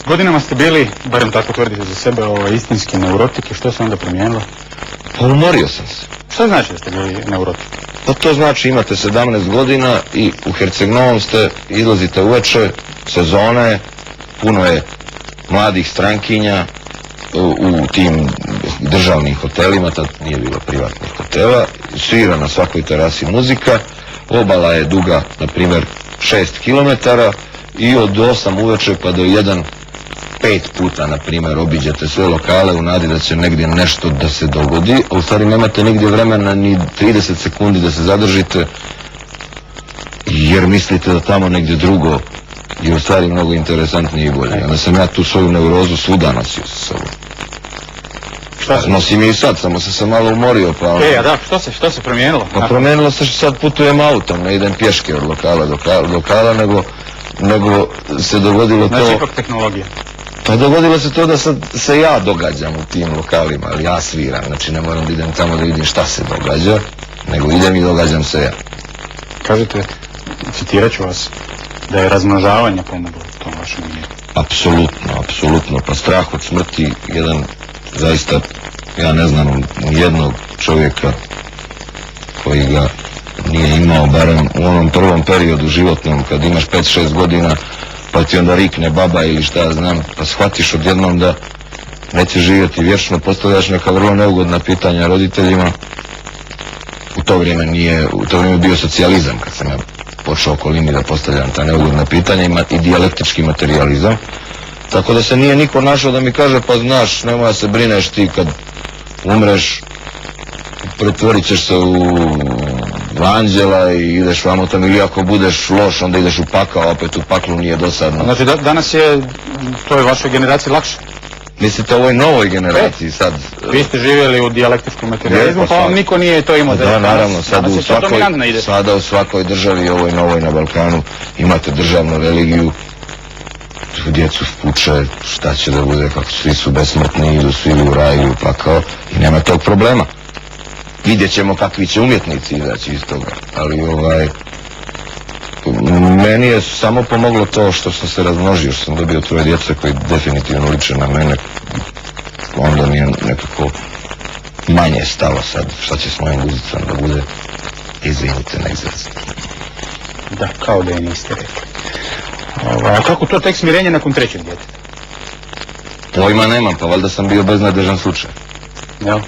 Godinama ste bili, barem tako tvrdite za sebe, istinski neurotik i što se onda promijenilo? Pa umorio sam se. Što znači da ste bili neurotik? Pa to znači imate 17 godina i u Herceg-Novom izlazite uveče, sezone, puno je mladih strankinja u tim državnim hotelima, tad nije bilo privatnih hotela, svira na svakoj terasi muzika, obala je duga, na primjer, 6 km i od 8 uveče pa do 1, 5 puta, na primjer, obiđete sve lokale u nadi da će negdje nešto da se dogodi, a u stvari nemate nigdje vremena ni 30 sekundi da se zadržite, jer mislite da tamo negdje drugo je u stvari mnogo interesantnije i bolje. Onda sam ja tu svoju neurozu svuda nosio sa sobom. Nosim je i sad, samo sam se malo umorio. Pa a da, što se promijenilo? Pa promijenilo se što sad putujem autom, ne idem pješke od lokala do lokala, nego se dogodilo to... Znači ipak tehnologija. Pa dogodilo se to da sad se ja događam u tim lokalima, ali ja sviram, znači ne moram da idem tamo da vidim šta se događa, nego idem i događam se ja. Kažete, citirat ću vas, da je razmnožavanje pomoglo u tom vašem umijetu. Apsolutno, pa strah od smrti, jedan zaista, ja ne znam jednog čovjeka koji ga nije imao, barem u onom prvom periodu životnom, kad imaš 5-6 godina, pa ti onda rikne baba ili šta ja znam, pa shvatiš odjednom da neće živjeti vječno, postavljaš neka vrlo neugodna pitanja roditeljima. U to vrijeme bio socijalizam, kad sam ja počeo okolini da postavljam ta neugodna pitanja i dijalektički materijalizam. Tako da se nije niko našao da mi kaže, pa znaš, nemoj da se brineš, ti kad umreš pretvorit ćeš se u anđela i ideš vamo tamo, ili ako budeš loš onda ideš u pakao, opet u paklu nije dosadno. Znači danas je toj vašoj generaciji lakše? Mislite ovoj novoj generaciji sad? Vi ste živjeli u dijalektičkom materijalizmu, pa vam niko nije to imao. Da, naravno, sada u svakoj državi, ovoj novoj na Balkanu, imate državnu religiju, djecu uče šta će da bude, kako svi su besmrtni, idu svi u raj ili u pakao i nema tog problema. Vidjet ćemo kakvi će umjetnici izaći iz toga, ali meni je samo pomoglo to što sam se razmnožio, što sam dobio 3 djece koji definitivno liče na mene, onda mi je nekako manje stalo sad šta će s mojim guzicom da bude, izvinite na izraz. Da, kao da je niste rekli. A kako to tek smirenje nakon 3. djeteta? Pojma nemam, pa valjda sam bio beznadežan slučaj. Jel? Da.